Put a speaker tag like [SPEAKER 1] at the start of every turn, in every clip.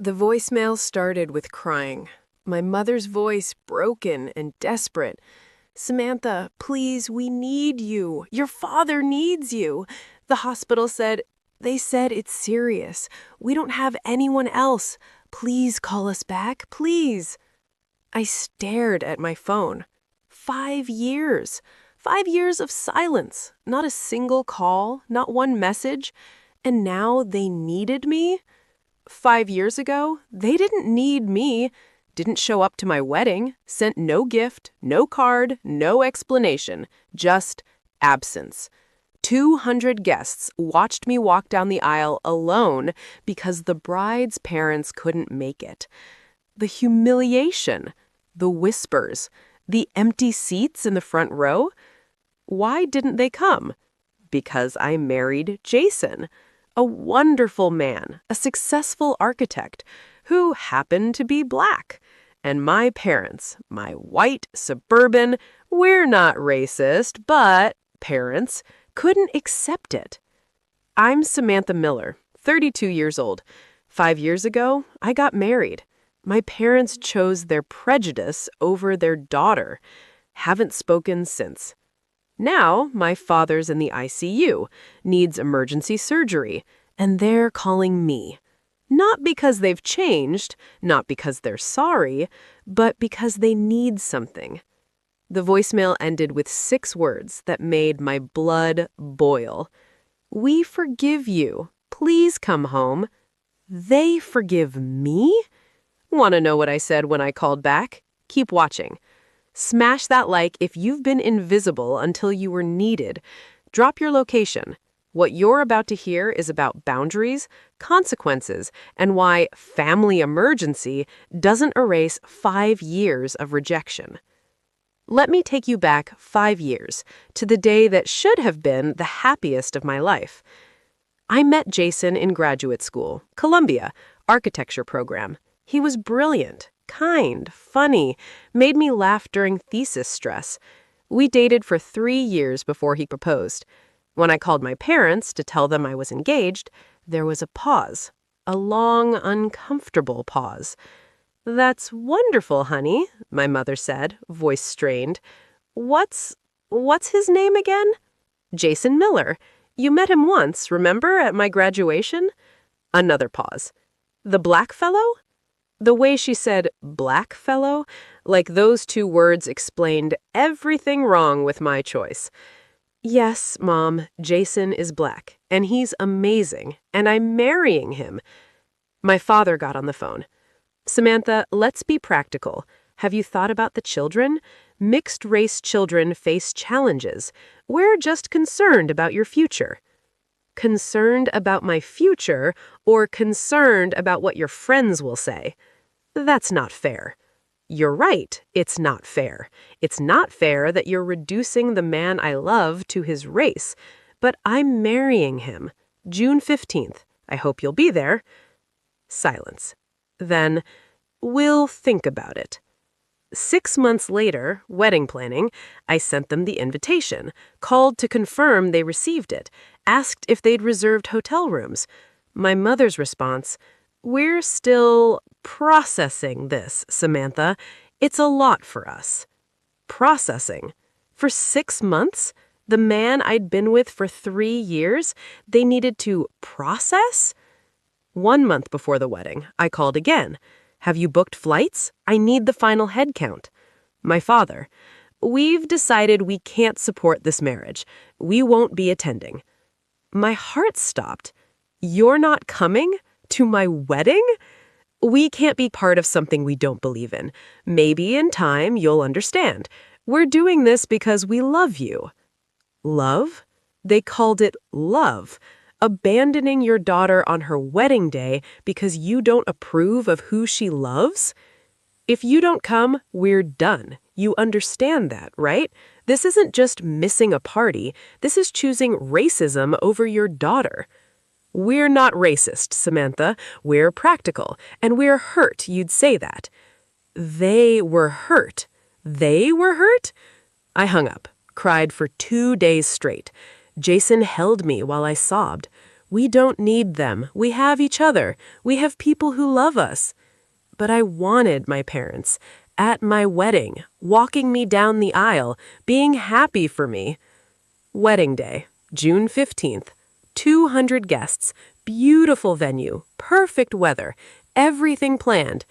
[SPEAKER 1] The voicemail started with crying. My mother's voice broken and desperate. "Samantha, please, we need you. Your father needs you. The hospital said, they said it's serious. We don't have anyone else. Please call us back, please." I stared at my phone. 5 years. 5 years of silence. Not a single call, not one message. And now they needed me? 5 years ago, they didn't need me, didn't show up to my wedding, sent no gift, no card, no explanation, just absence. 200 guests watched me walk down the aisle alone because the bride's parents couldn't make it. The humiliation, the whispers, the empty seats in the front row. Why didn't they come? Because I married Jason. A wonderful man, a successful architect, who happened to be Black. And my parents, my white, suburban, we're not racist, but parents, couldn't accept it. I'm Samantha Miller, 32 years old. 5 years ago, I got married. My parents chose their prejudice over their daughter. Haven't spoken since. Now, my father's in the ICU, needs emergency surgery, and they're calling me. Not because they've changed, not because they're sorry, but because they need something. The voicemail ended with 6 words that made my blood boil. "We forgive you. Please come home." They forgive me? Want to know what I said when I called back? Keep watching. Smash that like if you've been invisible until you were needed. Drop your location. What you're about to hear is about boundaries, consequences, and why family emergency doesn't erase 5 years of rejection. Let me take you back 5 years to the day that should have been the happiest of my life. I met Jason in graduate school, Columbia, architecture program. He was brilliant, kind, funny, made me laugh during thesis stress. We dated for 3 years before he proposed. When I called my parents to tell them I was engaged, there was a pause, a long, uncomfortable pause. "That's wonderful, honey," my mother said, voice strained. What's his name again?" "Jason Miller. You met him once, remember, at my graduation?" Another pause. "The Black fellow?" The way she said "black fellow," like those 2 words explained everything wrong with my choice. "Yes, Mom, Jason is Black, and he's amazing, and I'm marrying him." My father got on the phone. "Samantha, let's be practical. Have you thought about the children? Mixed-race children face challenges. We're just concerned about your future." Concerned about my future or concerned about what your friends will say? That's not fair. You're right, it's not fair. It's not fair that you're reducing the man I love to his race. But I'm marrying him. June 15th. I hope you'll be there. Silence. Then, "We'll think about it." 6 months later, wedding planning, I sent them the invitation, called to confirm they received it, asked if they'd reserved hotel rooms. My mother's response, "We're still processing this, Samantha. It's a lot for us." Processing. For 6 months? The man I'd been with for 3 years, they needed to process? 1 month before the wedding, I called again. "Have you booked flights? I need the final head count." My father, "We've decided we can't support this marriage. We won't be attending." My heart stopped. "You're not coming? To my wedding?" "We can't be part of something we don't believe in. Maybe in time you'll understand. We're doing this because we love you." Love? They called it love. Abandoning your daughter on her wedding day because you don't approve of who she loves? If you don't come, we're done. You understand that, right? This isn't just missing a party. This is choosing racism over your daughter. We're not racist, Samantha. We're practical, and we're hurt you'd say that. They were hurt. They were hurt? I hung up, cried for 2 days straight. Jason held me while I sobbed. We don't need them. We have each other. We have people who love us. But I wanted my parents at my wedding, walking me down the aisle, being happy for me. Wedding day, June 15th. 200 guests, beautiful venue, perfect weather, everything planned,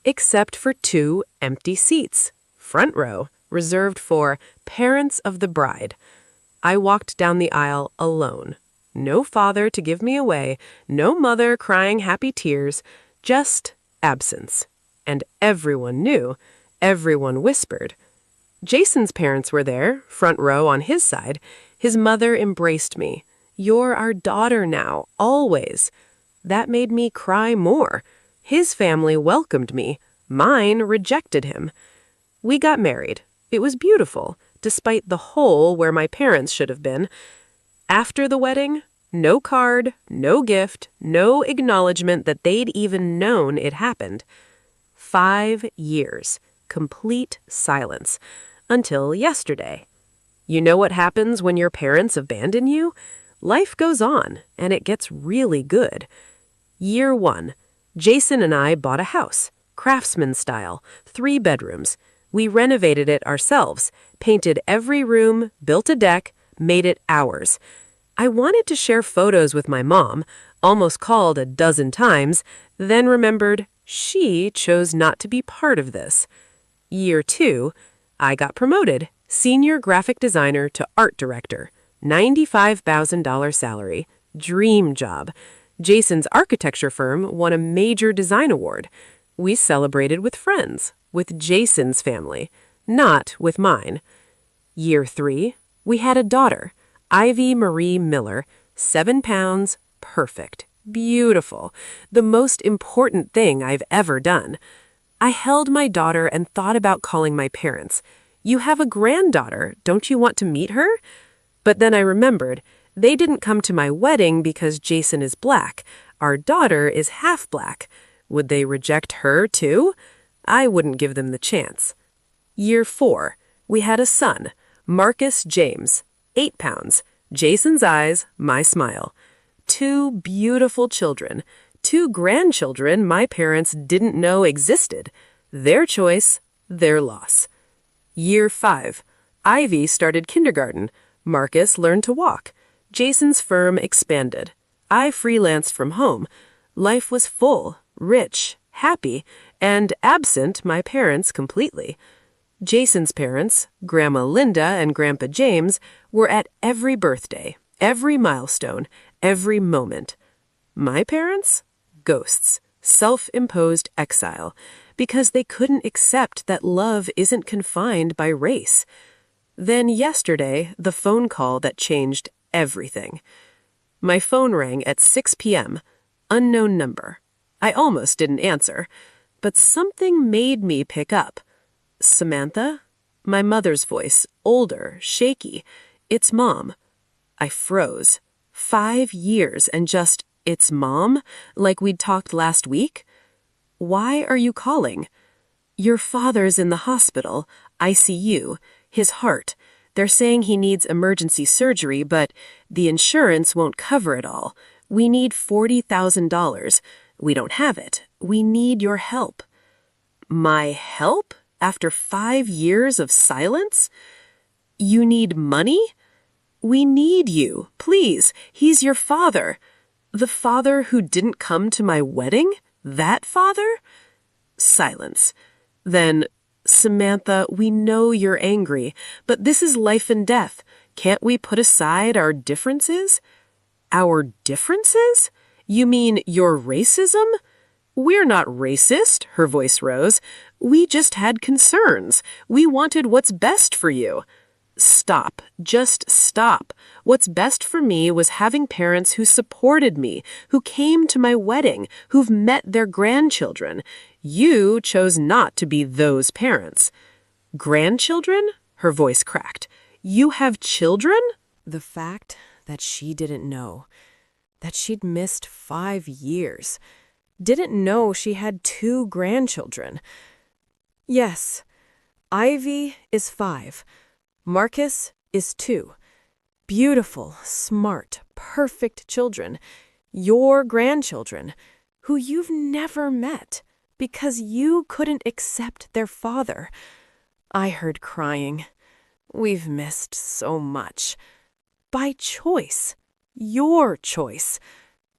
[SPEAKER 1] except for 2 empty seats, front row, reserved for parents of the bride. I walked down the aisle alone. No father to give me away, no mother crying happy tears, just absence. And everyone knew, everyone whispered. Jason's parents were there, front row on his side. His mother embraced me. "You're our daughter now, always." That made me cry more. His family welcomed me. Mine rejected him. We got married. It was beautiful, despite the hole where my parents should have been. After the wedding, no card, no gift, no acknowledgment that they'd even known it happened. 5 years, complete silence, until yesterday. You know what happens when your parents abandon you? Life goes on, and it gets really good. Year 1. Jason and I bought a house, craftsman style, 3 bedrooms. We renovated it ourselves, painted every room, built a deck, made it ours. I wanted to share photos with my mom, almost called a dozen times, then remembered she chose not to be part of this. Year 2, I got promoted, senior graphic designer to art director, $95,000 salary, dream job. Jason's architecture firm won a major design award. We celebrated with friends, with Jason's family, not with mine. Year 3, we had a daughter, Ivy Marie Miller, 7 pounds, perfect, beautiful, the most important thing I've ever done. I held my daughter and thought about calling my parents. "You have a granddaughter, don't you want to meet her?" But then I remembered, they didn't come to my wedding because Jason is black. Our daughter is half black. Would they reject her too? I wouldn't give them the chance. Year 4, we had a son, Marcus James, 8 pounds, Jason's eyes, my smile. 2 beautiful children, 2 grandchildren my parents didn't know existed. Their choice, their loss. Year 5, Ivy started kindergarten. Marcus learned to walk. Jason's firm expanded. I freelanced from home. Life was full, rich, happy, and absent my parents completely. Jason's parents, Grandma Linda and Grandpa James, were at every birthday, every milestone, every moment. My parents? Ghosts, self-imposed exile, because they couldn't accept that love isn't confined by race. Then yesterday, the phone call that changed everything. My phone rang at 6 p.m., unknown number. I almost didn't answer, but something made me pick up. "Samantha?" My mother's voice, older, shaky. "It's Mom." I froze. 5 years and just, "It's Mom?" Like we'd talked last week? "Why are you calling?" "Your father's in the hospital, ICU, his heart. They're saying he needs emergency surgery, but the insurance won't cover it all. We need $40,000. We don't have it. We need your help." My help? After 5 years of silence? "You need money?" "We need you. Please. He's your father." "The father who didn't come to my wedding? That father?" Silence. Then, "Samantha, we know you're angry, but this is life and death. Can't we put aside our differences?" "Our differences? You mean your racism?" "We're not racist," her voice rose. "We just had concerns. We wanted what's best for you." Stop. Just stop. What's best for me was having parents who supported me, who came to my wedding, who've met their grandchildren. You chose not to be those parents. "Grandchildren?" Her voice cracked. "You have children?" The fact that she didn't know, that she'd missed 5 years, didn't know she had 2 grandchildren. Yes, Ivy is 5. Marcus is 2. Beautiful, smart, perfect children. your grandchildren, who you've never met because you couldn't accept their father. I heard crying. We've missed so much. By choice. Your choice.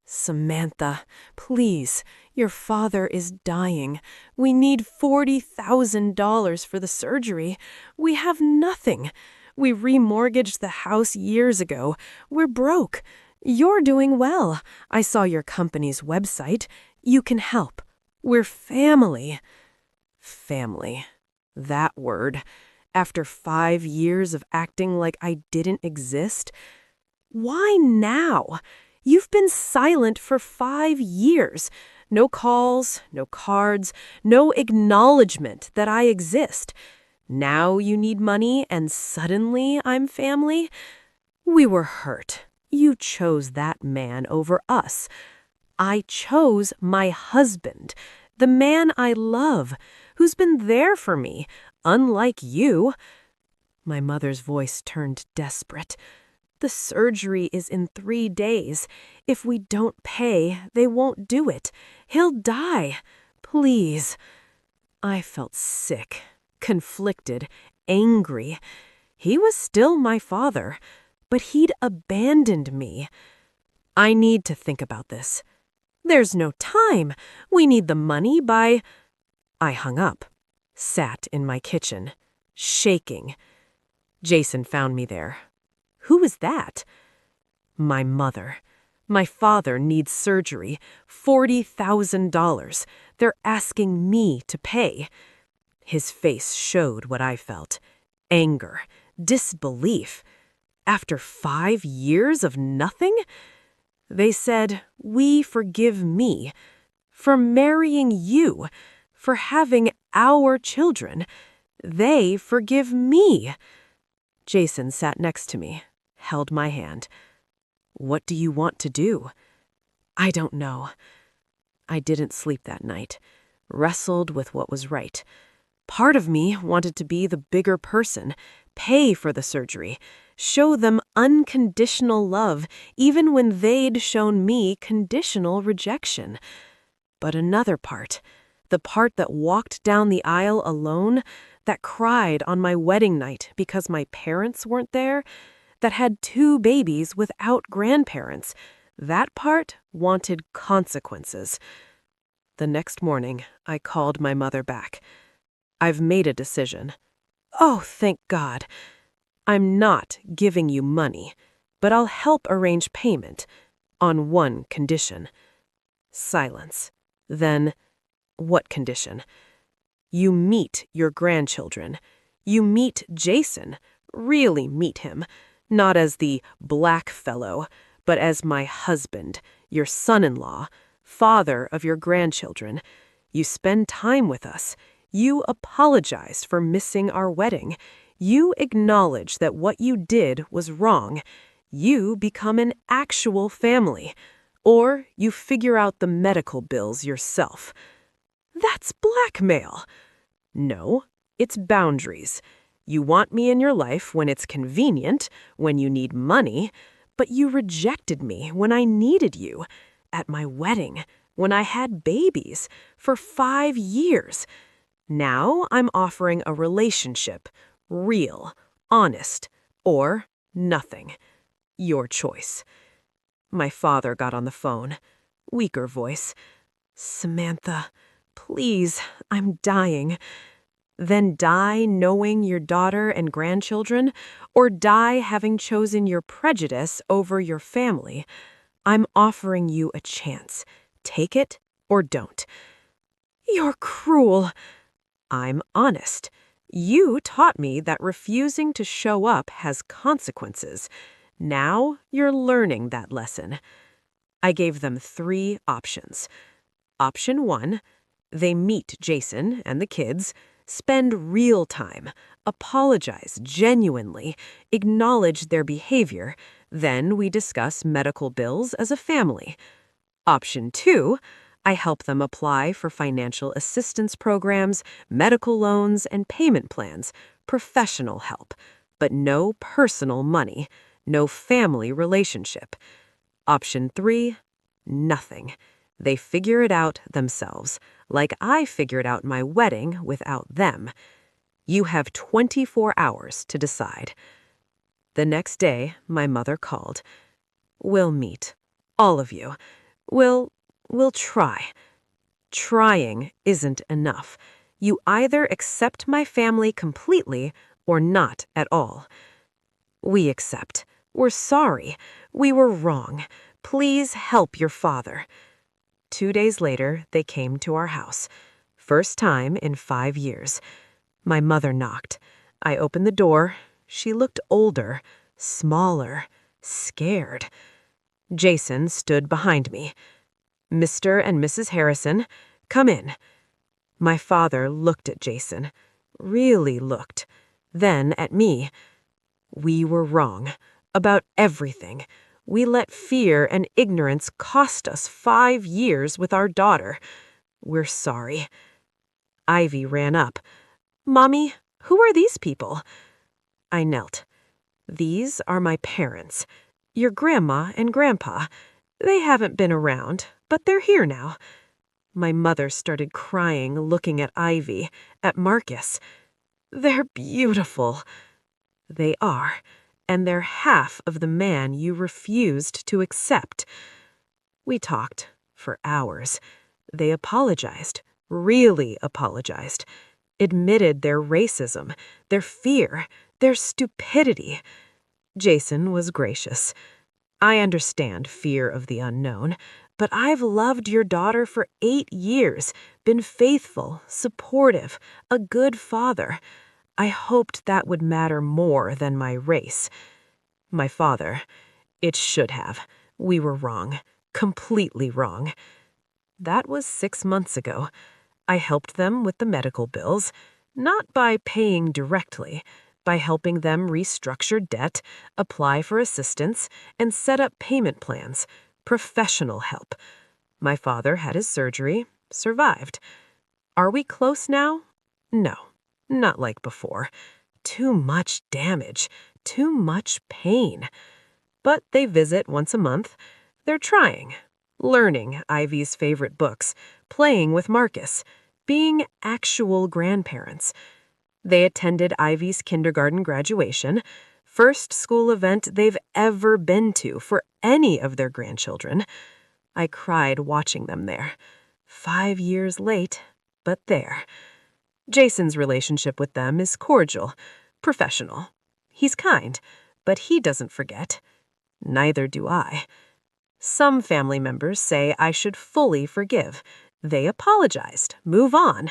[SPEAKER 1] Samantha, please, your father is dying. We need $40,000 for the surgery. We have nothing. We remortgaged the house years ago. We're broke. You're doing well. I saw your company's website. You can help. We're family. Family. That word. After 5 years of acting like I didn't exist. Why now? You've been silent for 5 years. No calls, no cards, no acknowledgment that I exist. Now you need money and suddenly I'm family? We were hurt. You chose that man over us. I chose my husband, the man I love, who's been there for me, unlike you. My mother's voice turned desperate. The surgery is in 3 days. If we don't pay, they won't do it. He'll die. Please. I felt sick, conflicted, angry. He was still my father, but he'd abandoned me. I need to think about this. There's no time. We need the money by... I hung up, sat in my kitchen, shaking. Jason found me there. Who is that? My mother. My father needs surgery. $40,000. They're asking me to pay. His face showed what I felt. Anger. Disbelief. After 5 years of nothing? They said, we forgive me. For marrying you. For having our children. They forgive me. Jason sat next to me, held my hand. What do you want to do? I don't know. I didn't sleep that night, wrestled with what was right. Part of me wanted to be the bigger person, pay for the surgery, show them unconditional love even when they'd shown me conditional rejection. But another part, the part that walked down the aisle alone, that cried on my wedding night because my parents weren't there, that had 2 babies without grandparents, that part wanted consequences. The next morning, I called my mother back. I've made a decision. Oh, thank God. I'm not giving you money, but I'll help arrange payment on one condition. Silence. Then, what condition? You meet your grandchildren. You meet Jason, really meet him, not as the black fellow, but as my husband, your son-in-law, father of your grandchildren. You spend time with us. You apologize for missing our wedding. You acknowledge that what you did was wrong. You become an actual family. Or you figure out the medical bills yourself. That's blackmail. No, it's boundaries. You want me in your life when it's convenient, when you need money, but you rejected me when I needed you, at my wedding, when I had babies, for 5 years. Now I'm offering a relationship, real, honest, or nothing. Your choice. My father got on the phone, weaker voice. Samantha, please, I'm dying. Then die knowing your daughter and grandchildren, or die having chosen your prejudice over your family. I'm offering you a chance. Take it or don't. You're cruel. I'm honest. You taught me that refusing to show up has consequences. Now you're learning that lesson. I gave them 3 options. Option 1, they meet Jason and the kids, spend real time, apologize genuinely, acknowledge their behavior, then we discuss medical bills as a family. Option 2, I help them apply for financial assistance programs, medical loans, and payment plans, professional help, but no personal money, no family relationship. Option 3, Nothing. They figure it out themselves, like I figured out my wedding without them. You have 24 hours to decide. The next day, my mother called. We'll meet. All of you. We'll try. Trying isn't enough. You either accept my family completely or not at all. We accept. We're sorry. We were wrong. Please help your father. 2 days later, they came to our house. First time in 5 years. My mother knocked. I opened the door. She looked older, smaller, scared. Jason stood behind me. Mr. and Mrs. Harrison, come in. My father looked at Jason, really looked, then at me. We were wrong about everything. We let fear and ignorance cost us 5 years with our daughter. We're sorry. Ivy ran up. Mommy, who are these people? I knelt. These are my parents, your grandma and grandpa. They haven't been around, but they're here now. My mother started crying, looking at Ivy, at Marcus. They're beautiful. They are, and they're half of the man you refused to accept. We talked for hours. They apologized, really apologized, admitted their racism, their fear, their stupidity. Jason was gracious. I understand fear of the unknown, but I've loved your daughter for 8 years, been faithful, supportive, a good father. I hoped that would matter more than my race. My father, it should have. We were wrong, completely wrong. That was 6 months ago. I helped them with the medical bills, not by paying directly, by helping them restructure debt, apply for assistance, and set up payment plans, professional help. My father had his surgery, survived. Are we close now? No, not like before. Too much damage, too much pain. But they visit once a month. They're trying, learning Ivy's favorite books, playing with Marcus, being actual grandparents. They attended Ivy's kindergarten graduation, first school event they've ever been to for any of their grandchildren. I cried watching them there. 5 years late, but there. Jason's relationship with them is cordial, professional. He's kind, but he doesn't forget. Neither do I. Some family members say I should fully forgive. They apologized, move on.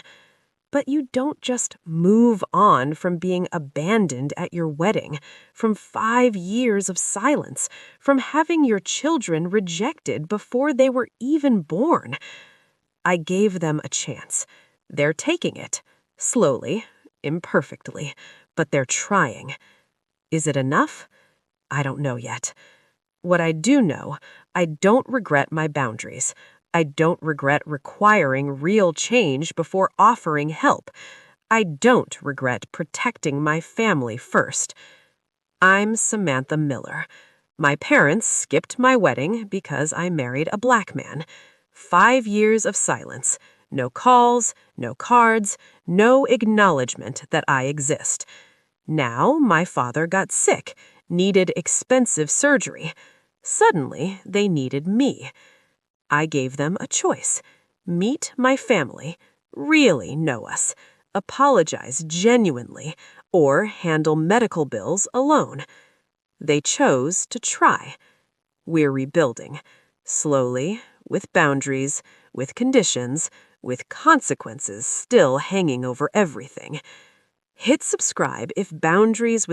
[SPEAKER 1] But you don't just move on from being abandoned at your wedding, from 5 years of silence, from having your children rejected before they were even born. I gave them a chance. They're taking it. Slowly, imperfectly, but they're trying. Is it enough? I don't know yet. What I do know, I don't regret my boundaries. I don't regret requiring real change before offering help. I don't regret protecting my family first. I'm Samantha Miller. My parents skipped my wedding because I married a black man. 5 years of silence. No calls, no cards, no acknowledgment that I exist. Now my father got sick, needed expensive surgery. Suddenly, they needed me. I gave them a choice. Meet my family, really know us, apologize genuinely, or handle medical bills alone. They chose to try. We're rebuilding. Slowly, with boundaries, with conditions, with consequences still hanging over everything. Hit subscribe if boundaries with